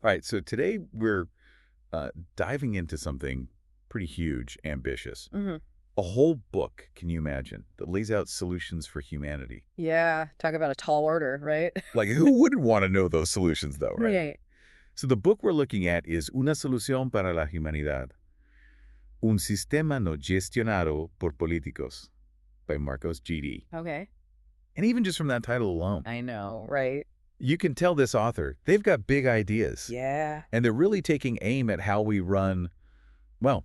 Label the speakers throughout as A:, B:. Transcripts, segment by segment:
A: All right, so today we're diving into something pretty huge, ambitious.
B: Hmm.
A: A whole book, can you imagine, that lays out solutions for humanity.
B: Yeah, talk about a tall order, right?
A: Like, who wouldn't want to know those solutions, though, right?
B: Right.
A: So the book we're looking at is Una solución para la humanidad, un sistema no gestionado por políticos, by Marcos G.D.
B: Okay.
A: And even just from that title alone,
B: I know, right?
A: you can tell this author, they've got big ideas.
B: Yeah.
A: And they're really taking aim at how we run, well,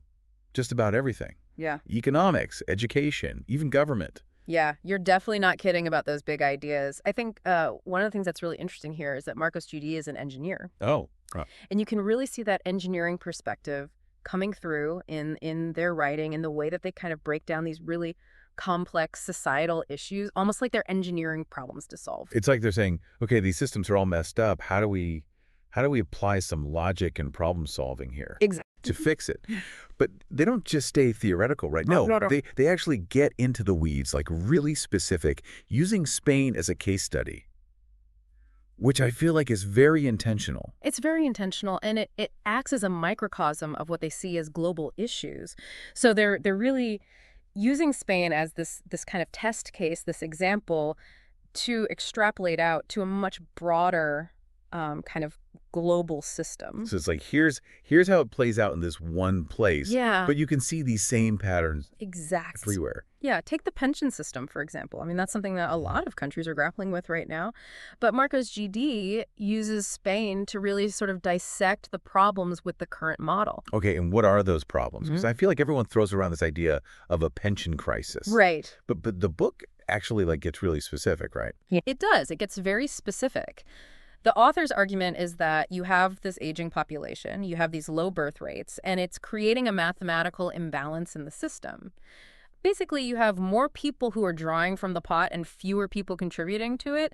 A: just about everything.
B: Yeah.
A: Economics, education, even government.
B: Yeah, you're definitely not kidding about those big ideas. I think one of the things that's really interesting here is that Marcos GD is an engineer.
A: Oh,
B: And you can really see that engineering perspective coming through in their writing and the way that they kind of break down these really complex societal issues, almost like they're engineering problems to solve.
A: it's like they're saying, okay, these systems are all messed up. How do we apply some logic and problem solving here
B: Exactly.
A: to fix it? But they don't just stay theoretical, right?
B: No,
A: No,
B: no, no.
A: they actually get into the weeds, like really specific, using Spain as a case study, which I feel like is very intentional.
B: It's very intentional, and it acts as a microcosm of what they see as global issues. So they're really using Spain as this kind of test case, this example, to extrapolate out to a much broader kind of global system.
A: So it's like, here's how it plays out in this one place,
B: Yeah,
A: but you can see these same patterns
B: exact.
A: everywhere.
B: Yeah, take the pension system, for example. I mean, that's something that a lot of countries are grappling with right now. But Marcos GD uses Spain to really sort of dissect the problems with the current model.
A: Okay, and what are those problems? Because I feel like everyone throws around this idea of a pension crisis.
B: Right.
A: But the book actually like gets really specific, right?
B: Yeah. It does. It gets very specific. The author's argument is that you have this aging population, you have these low birth rates, and it's creating a mathematical imbalance in the system. Basically, you have more people who are drawing from the pot and fewer people contributing to it,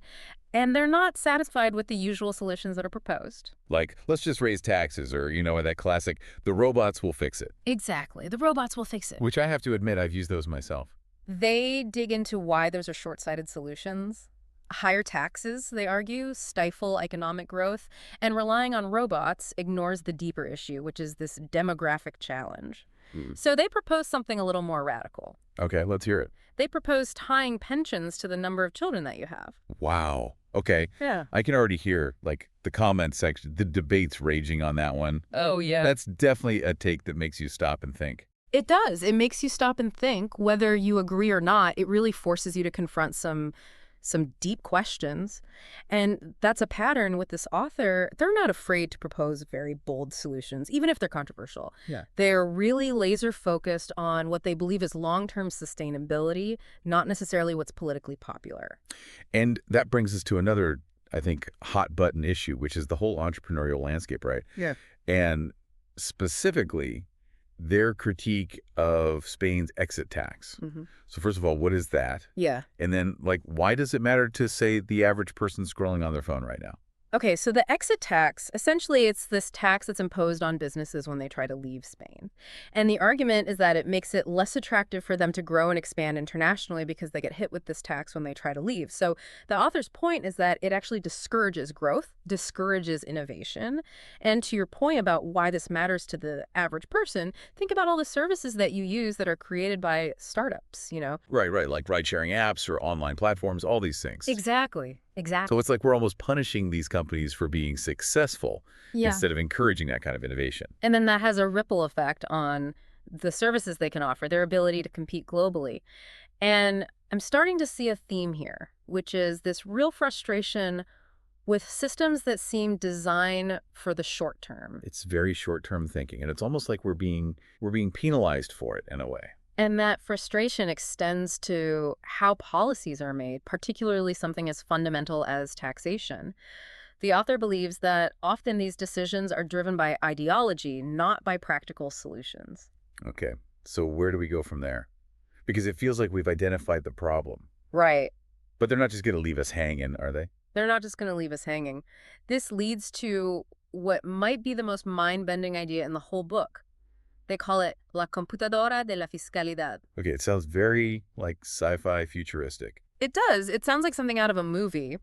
B: and they're not satisfied with the usual solutions that are proposed.
A: Like, let's just raise taxes, or that classic, the robots will fix it.
B: Exactly. The robots will fix it.
A: Which I have to admit, I've used those myself.
B: They dig into why those are short-sighted solutions. Higher taxes, they argue, stifle economic growth, and relying on robots ignores the deeper issue, which is this demographic challenge.
A: Hmm.
B: So they propose something a little more radical.
A: Okay, let's hear it.
B: They propose tying pensions to the number of children that you have.
A: Wow. Okay.
B: Yeah.
A: I can already hear, like, the comment section, the debates raging on that one.
B: Oh, yeah.
A: That's definitely a take that makes you stop and think.
B: It does. It makes you stop and think. Whether you agree or not, it really forces you to confront some deep questions. And that's a pattern with this author. They're not afraid to propose very bold solutions, even if they're controversial.
A: Yeah.
B: They're really laser focused on what they believe is long-term sustainability, not necessarily what's politically popular.
A: And that brings us to another, I think, hot button issue, which is the whole entrepreneurial landscape, right?
B: Yeah.
A: And specifically, their critique of Spain's exit tax.
B: Hmm.
A: So first of all, what is that?
B: Yeah.
A: And then, like, why does it matter to, say, the average person scrolling on their phone right now?
B: Okay, so the exit tax, essentially it's this tax that's imposed on businesses when they try to leave Spain. And the argument is that it makes it less attractive for them to grow and expand internationally because they get hit with this tax when they try to leave. So the author's point is that it actually discourages growth, discourages innovation. And to your point about why this matters to the average person, think about all the services that you use that are created by startups, you know?
A: Right, like ride-sharing apps or online platforms, all these things.
B: Exactly. Exactly.
A: So it's like we're almost punishing these companies for being successful
B: Yeah.
A: instead of encouraging that kind of innovation.
B: And then that has a ripple effect on the services they can offer, their ability to compete globally. And I'm starting to see a theme here, which is this real frustration with systems that seem designed for the short term.
A: It's very short-term thinking, and it's almost like we're being penalized for it in a way.
B: And that frustration extends to how policies are made, particularly something as fundamental as taxation. The author believes that often these decisions are driven by ideology, not by practical solutions.
A: Okay, so where do we go from there? Because it feels like we've identified the problem.
B: Right.
A: But they're not just going to leave us hanging, are they?
B: They're not just going to leave us hanging. This leads to what might be the most mind-bending idea in the whole book. They call it La Computadora de la Fiscalidad.
A: Okay, it sounds very, like, sci-fi futuristic.
B: It does. It sounds like something out of a movie.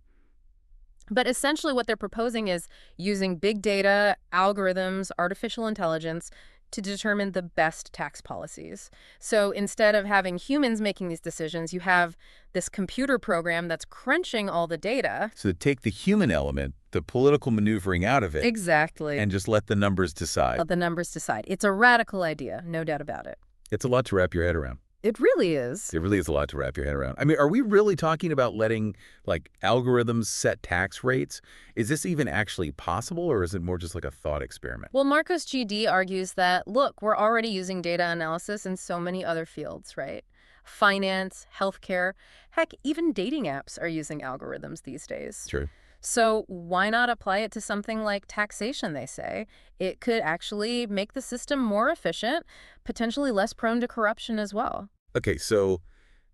B: But essentially what they're proposing is using big data, algorithms, artificial intelligence to determine the best tax policies. So instead of having humans making these decisions, you have this computer program that's crunching all the data.
A: So take the human element, the political maneuvering out of it,
B: Exactly.
A: and just let the numbers decide.
B: Let the numbers decide. It's a radical idea, no doubt about it.
A: It's a lot to wrap your head around.
B: It really is.
A: It really is a lot to wrap your head around. I mean, are we really talking about letting, like, algorithms set tax rates? Is this even actually possible, or is it more just like a thought experiment?
B: Well, Marcos GD argues that, look, we're already using data analysis in so many other fields, right? Finance, healthcare, heck, even dating apps are using algorithms these days.
A: True.
B: So why not apply it to something like taxation, they say? It could actually make the system more efficient, potentially less prone to corruption as well.
A: Okay, so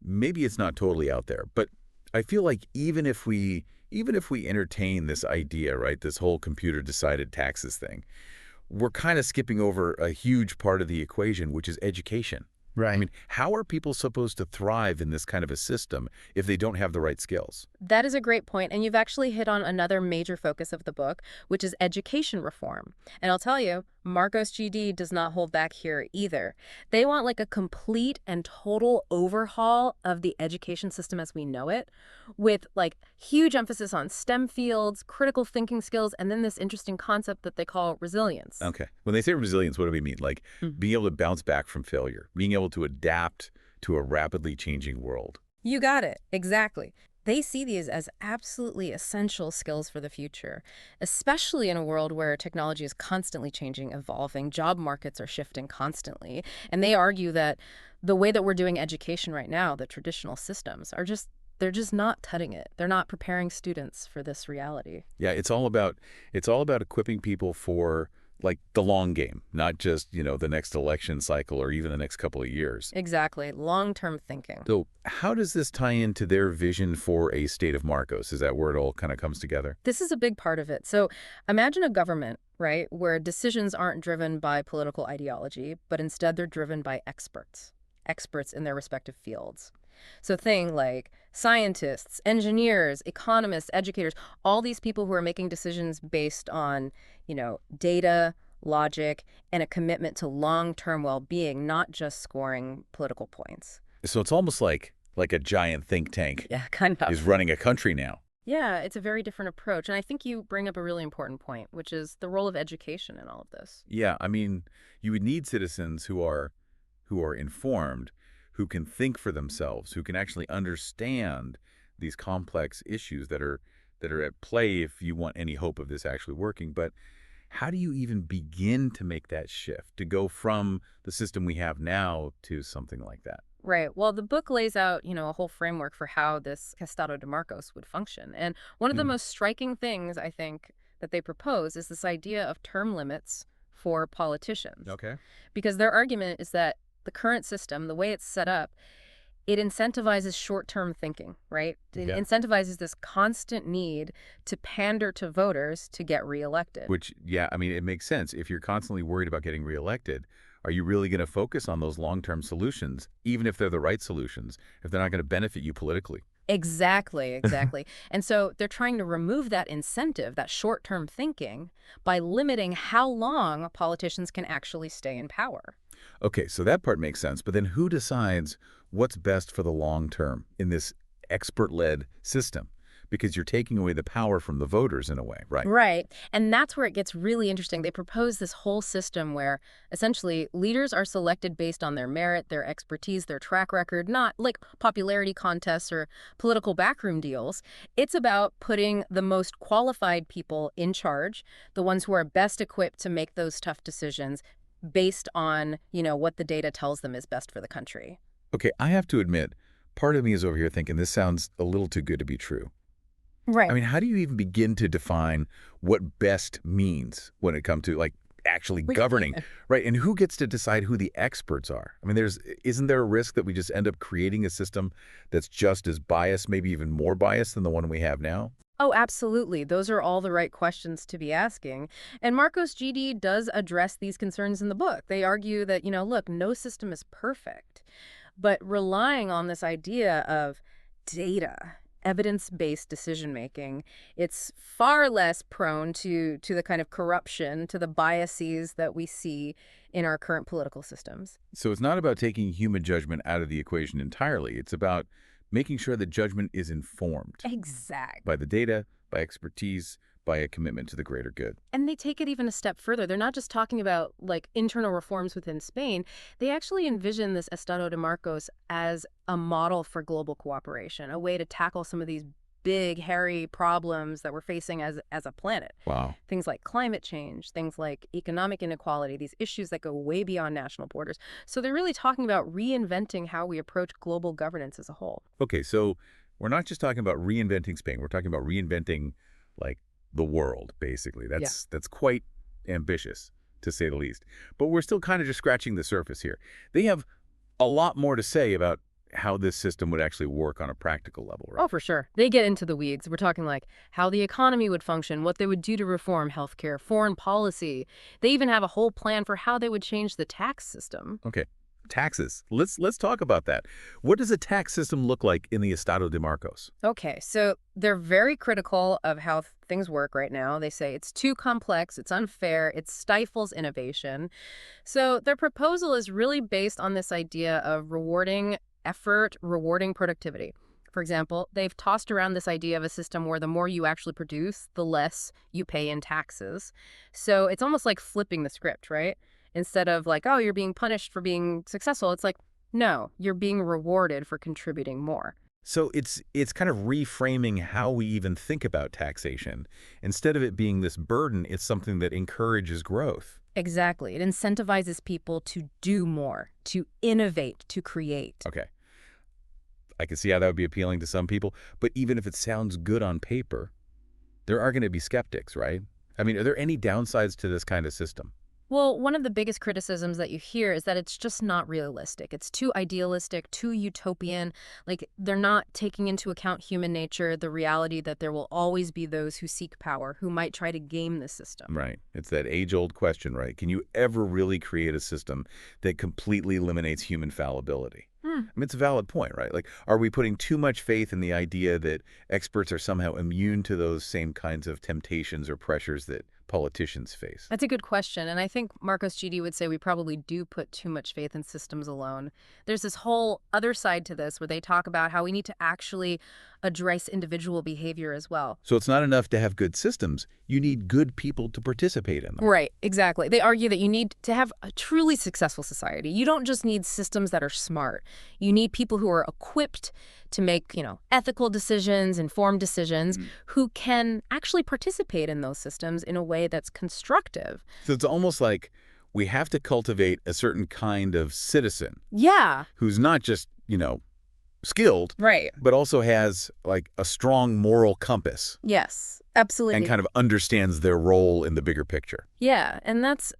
A: maybe it's not totally out there, but I feel like even if we entertain this idea, right, this whole computer-decided taxes thing, we're kind of skipping over a huge part of the equation, which is education.
C: Right.
A: I mean, how are people supposed to thrive in this kind of a system if they don't have the right skills?
B: That is a great point, and you've actually hit on another major focus of the book, which is education reform. And I'll tell you, Marcos GD does not hold back here either. They want like a complete and total overhaul of the education system as we know it, with like huge emphasis on STEM fields, critical thinking skills, and then this interesting concept that they call resilience.
A: Okay. When they say resilience, what do we mean? Like being able to bounce back from failure, being able to adapt to a rapidly changing world.
B: You got it. Exactly. They see these as absolutely essential skills for the future, especially in a world where technology is constantly changing, evolving, job markets are shifting constantly. And they argue that the way that we're doing education right now, the traditional systems, they're just not cutting it. They're not preparing students for this reality.
A: Yeah, it's all about equipping people for like the long game, not just, the next election cycle or even the next couple of years.
B: Exactly. Long-term thinking.
A: So how does this tie into their vision for a state of Marcos? Is that where it all kind of comes together?
B: This is a big part of it. So imagine a government, right, where decisions aren't driven by political ideology, but instead they're driven by experts in their respective fields. So thing like scientists, engineers, economists, educators, all these people who are making decisions based on, data, logic, and a commitment to long-term well-being, not just scoring political points.
A: So it's almost like a giant think tank
B: Yeah, kind of.
A: is running a country now.
B: Yeah, it's a very different approach. And I think you bring up a really important point, which is the role of education in all of this.
A: Yeah, I mean, you would need citizens who are informed, who can think for themselves, who can actually understand these complex issues that are at play if you want any hope of this actually working. But how do you even begin to make that shift, to go from the system we have now to something like that?
B: Right. Well, the book lays out, a whole framework for how this Estado de Marcos would function. And one of the most striking things, I think, that they propose is this idea of term limits for politicians.
A: Okay.
B: Because their argument is that the current system, the way it's set up, it incentivizes short-term thinking, right? It
A: Yeah.
B: incentivizes this constant need to pander to voters to get reelected.
A: Which, yeah, I mean, it makes sense. If you're constantly worried about getting reelected, are you really going to focus on those long-term solutions, even if they're the right solutions, if they're not going to benefit you politically?
B: Exactly. And so they're trying to remove that incentive, that short-term thinking, by limiting how long politicians can actually stay in power.
A: Okay, so that part makes sense. But then who decides what's best for the long term in this expert-led system? Because you're taking away the power from the voters in a way, right?
B: Right. And that's where it gets really interesting. They propose this whole system where essentially leaders are selected based on their merit, their expertise, their track record, not like popularity contests or political backroom deals. It's about putting the most qualified people in charge, the ones who are best equipped to make those tough decisions based on, what the data tells them is best for the country.
A: Okay, I have to admit, part of me is over here thinking this sounds a little too good to be true.
B: Right.
A: I mean, how do you even begin to define what best means when it comes to, like, actually governing, right? And who gets to decide who the experts are? I mean, isn't there a risk that we just end up creating a system that's just as biased, maybe even more biased than the one we have now?
B: Oh, absolutely. Those are all the right questions to be asking. And Marcos GD does address these concerns in the book. They argue that, look, no system is perfect, but relying on this idea of data evidence-based decision-making. It's far less prone to the kind of corruption, to the biases that we see in our current political systems.
A: So it's not about taking human judgment out of the equation entirely. It's about making sure that judgment is informed
B: Exactly.
A: by the data, by expertise, by a commitment to the greater good.
B: And they take it even a step further. They're not just talking about like internal reforms within Spain. They actually envision this Estado de Marcos as a model for global cooperation, a way to tackle some of these big, hairy problems that we're facing as a planet.
A: Wow.
B: Things like climate change, things like economic inequality, these issues that go way beyond national borders. So they're really talking about reinventing how we approach global governance as a whole.
A: Okay, so we're not just talking about reinventing Spain. We're talking about reinventing, like, the world, basically. That's quite ambitious, to say the least. But we're still kind of just scratching the surface here. They have a lot more to say about how this system would actually work on a practical level, right?
B: Oh, for sure. They get into the weeds. We're talking like how the economy would function, what they would do to reform healthcare, foreign policy. They even have a whole plan for how they would change the tax system.
A: Okay, taxes. Let's talk about that. What does a tax system look like in the Estado de Marcos?
B: Okay, so they're very critical of how things work right now. They say it's too complex, it's unfair, it stifles innovation. So their proposal is really based on this idea of rewarding effort, rewarding productivity. For example, they've tossed around this idea of a system where the more you actually produce, the less you pay in taxes. So it's almost like flipping the script, right? Instead of like, oh, you're being punished for being successful, it's like, no, you're being rewarded for contributing more.
A: So it's kind of reframing how we even think about taxation. Instead of it being this burden, it's something that encourages growth.
B: Exactly. It incentivizes people to do more, to innovate, to create.
A: Okay. I can see how that would be appealing to some people, but even if it sounds good on paper, there are going to be skeptics, right? I mean, are there any downsides to this kind of system?
B: Well, one of the biggest criticisms that you hear is that it's just not realistic. It's too idealistic, too utopian. Like, they're not taking into account human nature, the reality that there will always be those who seek power, who might try to game the system.
A: Right. It's that age-old question, right? Can you ever really create a system that completely eliminates human fallibility? I mean, it's a valid point, right? Like, are we putting too much faith in the idea that experts are somehow immune to those same kinds of temptations or pressures that politicians face?
B: That's a good question, and I think Marcos Gidi would say we probably do put too much faith in systems alone. There's this whole other side to this where they talk about how we need to actually address individual behavior as well.
A: So it's not enough to have good systems. You need good people to participate in them.
B: Right, exactly. They argue that you need to have a truly successful society. You don't just need systems that are smart. You need people who are equipped to make, ethical decisions, informed decisions, who can actually participate in those systems in a way that's constructive.
A: So it's almost like we have to cultivate a certain kind of citizen
B: Yeah.
A: who's not just, skilled,
B: Right.
A: but also has like a strong moral compass
B: Yes, absolutely.
A: and kind of understands their role in the bigger picture.
B: Yeah, and that's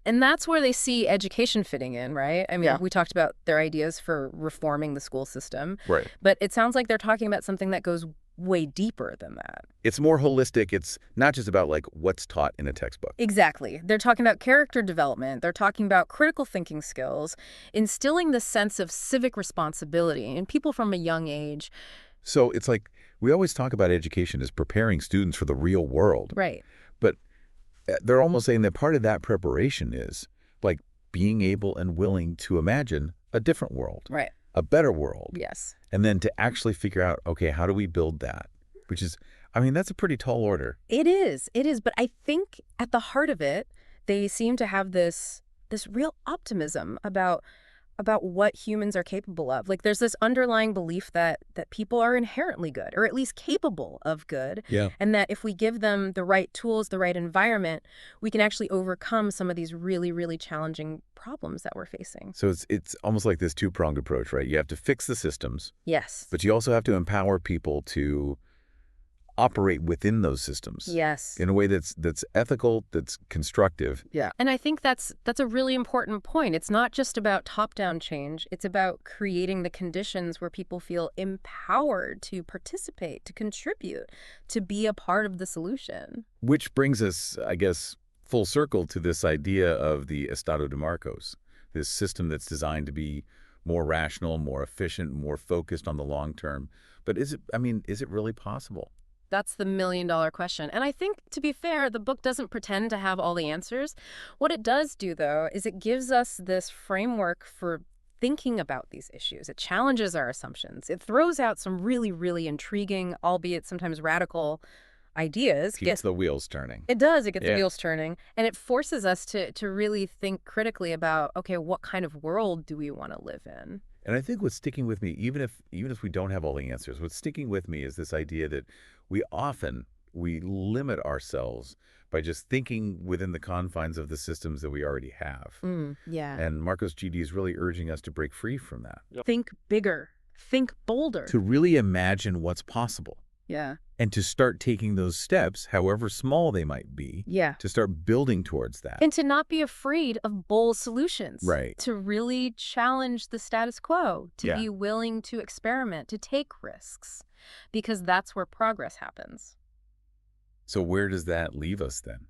B: where they see education fitting in, right? I mean,
A: Yeah.
B: we talked about their ideas for reforming the school system,
A: Right.
B: but it sounds like they're talking about something that goes way deeper than that.
A: It's more holistic. It's not just about like what's taught in a textbook.
B: Exactly. They're talking about character development. They're talking about critical thinking skills, instilling the sense of civic responsibility in people from a young age.
A: So it's like we always talk about education as preparing students for the real world.
B: Right.
A: But they're almost saying that part of that preparation is like being able and willing to imagine a different world,
B: Right.
A: a better world.
B: Yes.
A: And then to actually figure out, okay, how do we build that? Which is, I mean, that's a pretty tall order.
B: It is. It is. But I think at the heart of it, they seem to have this real optimism about what humans are capable of. Like there's this underlying belief that people are inherently good, or at least capable of good.
A: Yeah.
B: And that if we give them the right tools, the right environment, we can actually overcome some of these really, really challenging problems that we're facing.
A: So it's almost like this two-pronged approach, right? You have to fix the systems,
B: Yes.
A: but you also have to empower people to operate within those systems.
B: Yes.
A: In a way that's ethical, that's constructive.
B: Yeah. And I think that's a really important point. It's not just about top-down change. It's about creating the conditions where people feel empowered to participate, to contribute, to be a part of the solution.
A: Which brings us, I guess, full circle to this idea of the Estado de Marcos, this system that's designed to be more rational, more efficient, more focused on the long term. But is it really possible?
B: That's the million-dollar question. And I think, to be fair, the book doesn't pretend to have all the answers. What it does do, though, is it gives us this framework for thinking about these issues. It challenges our assumptions. It throws out some really, really intriguing, albeit sometimes radical, ideas.
A: Keeps the wheels turning.
B: It does. It gets the
A: Yeah.
B: wheels turning. And it forces us to really think critically about, okay, what kind of world do we want to live in?
A: And I think what's sticking with me, even if we don't have all the answers, what's sticking with me is this idea that we limit ourselves by just thinking within the confines of the systems that we already have.
B: Yeah.
A: And Marcos GD is really urging us to break free from that,
B: Think bigger. Think bolder.
A: to really imagine what's possible,
B: Yeah.
A: and to start taking those steps, however small they might be,
B: Yeah.
A: to start building towards that.
B: And to not be afraid of bold solutions.
A: Right.
B: To really challenge the status quo, to
A: Yeah.
B: be willing to experiment, to take risks, because that's where progress happens.
A: So where does that leave us then?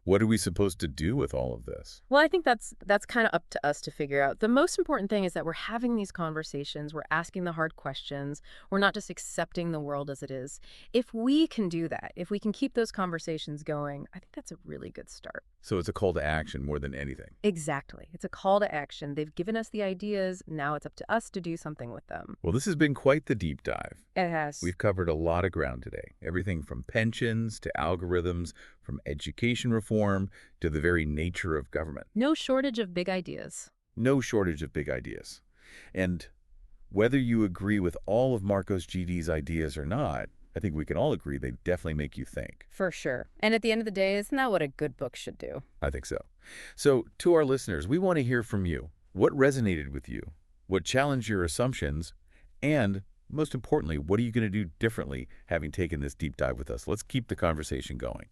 A: What are we supposed to do with all of this?
B: Well, I think that's kind of up to us to figure out. The most important thing is that we're having these conversations, we're asking the hard questions, we're not just accepting the world as it is. If we can do that, if we can keep those conversations going, I think that's a really good start.
A: So it's a call to action more than anything.
B: Exactly. It's a call to action. They've given us the ideas. Now it's up to us to do something with them.
A: Well, this has been quite the deep dive.
B: It has.
A: We've covered a lot of ground today. Everything from pensions to algorithms, from education reform to the very nature of government.
B: No shortage of big ideas.
A: No shortage of big ideas. And whether you agree with all of Marcos GD's ideas or not, I think we can all agree they definitely make you think.
B: For sure. And at the end of the day, isn't that what a good book should do?
A: I think so. So to our listeners, we want to hear from you. What resonated with you? What challenged your assumptions? And most importantly, what are you going to do differently having taken this deep dive with us? Let's keep the conversation going.